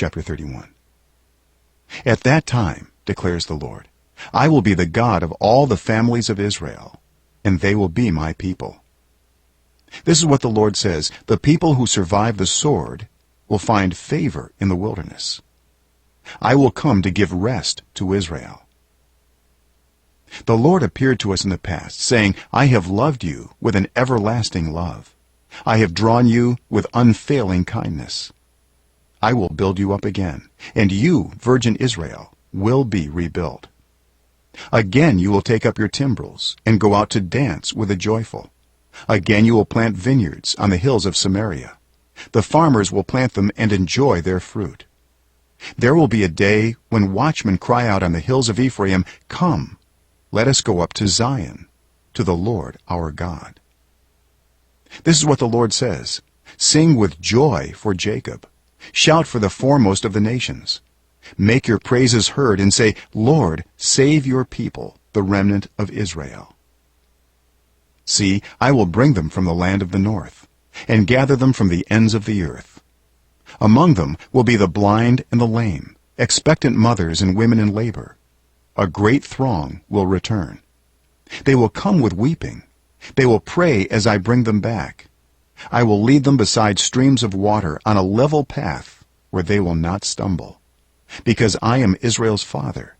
chapter 31. At that time, declares the Lord, I will be the God of all the families of Israel, and they will be my people. This is what the Lord says: the people who survive the sword will find favor in the wilderness. I will come to give rest to Israel. The Lord appeared to us in the past, saying, I have loved you with an everlasting love. I have drawn you with unfailing kindness. I will build you up again, and you, virgin Israel, will be rebuilt. Again you will take up your timbrels and go out to dance with the joyful. Again you will plant vineyards on the hills of Samaria. The farmers will plant them and enjoy their fruit. There will be a day when watchmen cry out on the hills of Ephraim, Come, let us go up to Zion, to the Lord our God. This is what the Lord says: Sing with joy for Jacob. Shout for the foremost of the nations. Make your praises heard and say, Lord, save your people, the remnant of Israel. See, I will bring them from the land of the north, and gather them from the ends of the earth. Among them will be the blind and the lame, expectant mothers and women in labor. A great throng will return. They will come with weeping. They will pray as I bring them back. I will lead them beside streams of water on a level path where they will not stumble, because I am Israel's father,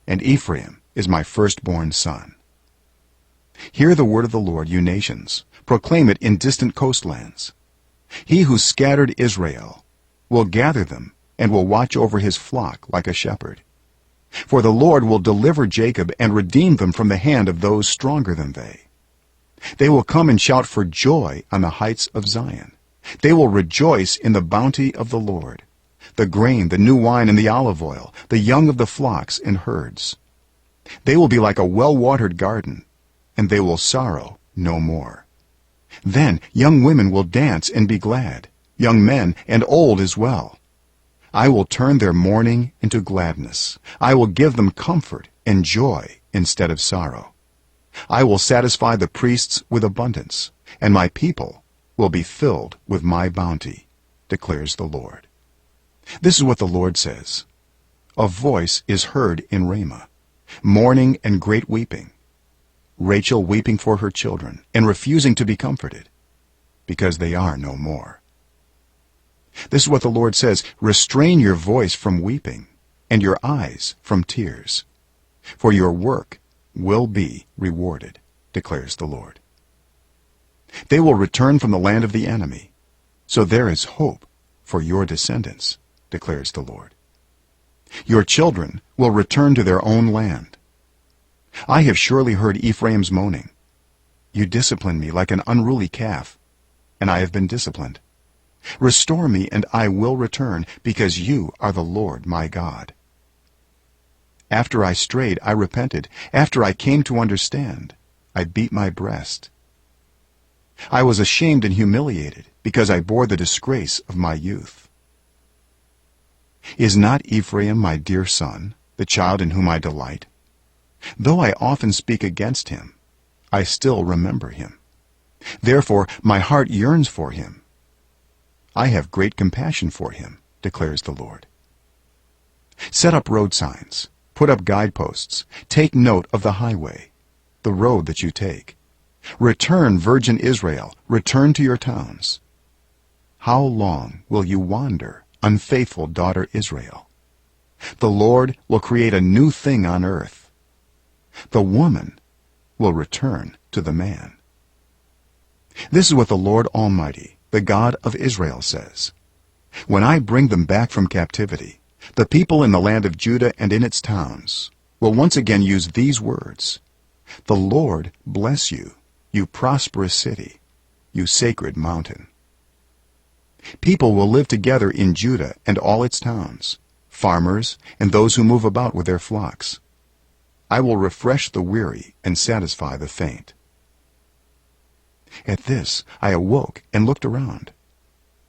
and Ephraim is my firstborn son. Hear the word of the Lord, you nations. Proclaim it in distant coastlands. He who scattered Israel will gather them and will watch over his flock like a shepherd. For the Lord will deliver Jacob and redeem them from the hand of those stronger than they. They will come and shout for joy on the heights of Zion. They will rejoice in the bounty of the Lord, the grain, the new wine, and the olive oil, the young of the flocks and herds. They will be like a well-watered garden, and they will sorrow no more. Then young women will dance and be glad, young men and old as well. I will turn their mourning into gladness. I will give them comfort and joy instead of sorrow. I will satisfy the priests with abundance, and my people will be filled with my bounty, declares the Lord. This is what the Lord says: A voice is heard in Ramah, mourning and great weeping, Rachel weeping for her children and refusing to be comforted, because they are no more. This is what the Lord says: Restrain your voice from weeping and your eyes from tears, for your work will be rewarded, declares the Lord. They will return from the land of the enemy, so there is hope for your descendants, declares the Lord. Your children will return to their own land. I have surely heard Ephraim's moaning. You discipline me like an unruly calf, and I have been disciplined. Restore me, and I will return, because you are the Lord my God. After I strayed, I repented. After I came to understand, I beat my breast. I was ashamed and humiliated, because I bore the disgrace of my youth. Is not Ephraim my dear son, the child in whom I delight? Though I often speak against him, I still remember him. Therefore my heart yearns for him. I have great compassion for him, declares the Lord. Set up road signs, put up guideposts, take note of the highway, the road that you take. Return, virgin Israel, return to your towns. How long will you wander, unfaithful daughter Israel? The Lord will create a new thing on earth. The woman will return to the man. This is what the Lord Almighty, the God of Israel, says: When I bring them back from captivity, the people in the land of Judah and in its towns will once again use these words: The Lord bless you, you prosperous city, you sacred mountain. People will live together in Judah and all its towns, farmers and those who move about with their flocks. I will refresh the weary and satisfy the faint. At this I awoke and looked around.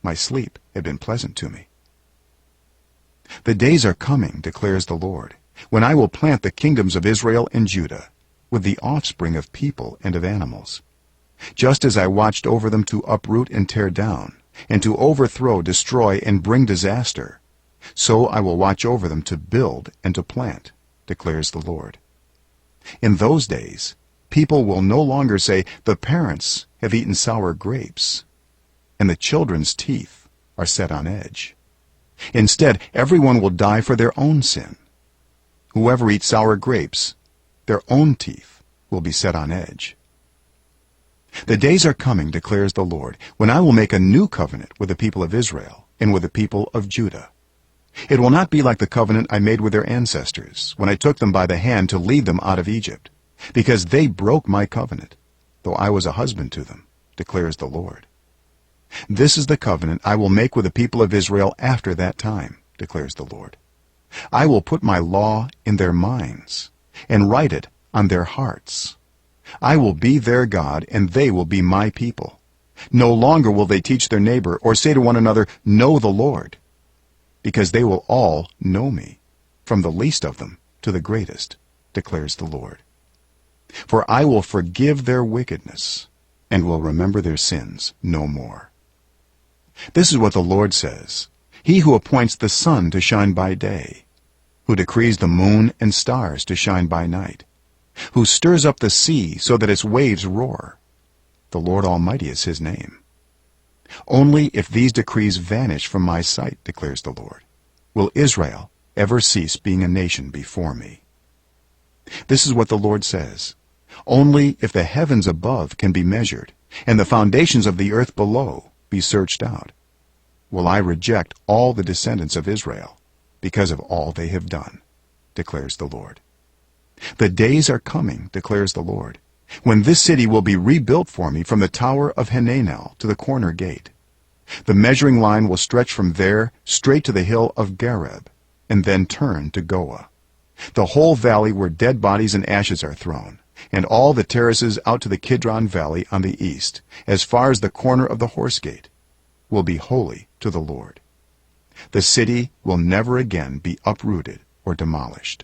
My sleep had been pleasant to me. The days are coming, declares the Lord, when I will plant the kingdoms of Israel and Judah with the offspring of people and of animals. Just as I watched over them to uproot and tear down, and to overthrow, destroy, and bring disaster, so I will watch over them to build and to plant, declares the Lord. In those days, people will no longer say, the parents have eaten sour grapes, and the children's teeth are set on edge. Instead, everyone will die for their own sin. Whoever eats sour grapes, their own teeth will be set on edge. The days are coming, declares the Lord, when I will make a new covenant with the people of Israel and with the people of Judah. It will not be like the covenant I made with their ancestors when I took them by the hand to lead them out of Egypt, because they broke my covenant, though I was a husband to them, declares the Lord. This is the covenant I will make with the people of Israel after that time, declares the Lord. I will put my law in their minds and write it on their hearts. I will be their God, and they will be my people. No longer will they teach their neighbor or say to one another, know the Lord, because they will all know me, from the least of them to the greatest, declares the Lord. For I will forgive their wickedness and will remember their sins no more. This is what the Lord says, He who appoints the sun to shine by day, who decrees the moon and stars to shine by night, who stirs up the sea so that its waves roar. The Lord Almighty is His name. Only if these decrees vanish from my sight, declares the Lord, will Israel ever cease being a nation before me. This is what the Lord says, only if the heavens above can be measured and the foundations of the earth below be searched out, will I reject all the descendants of Israel because of all they have done, declares the Lord. The days are coming, declares the Lord, when this city will be rebuilt for me from the tower of Hananel to the corner gate. The measuring line will stretch from there straight to the hill of Gareb, and then turn to Goah. The whole valley where dead bodies and ashes are thrown, and all the terraces out to the Kidron Valley on the east, as far as the corner of the horse gate, will be holy to the Lord. The city will never again be uprooted or demolished.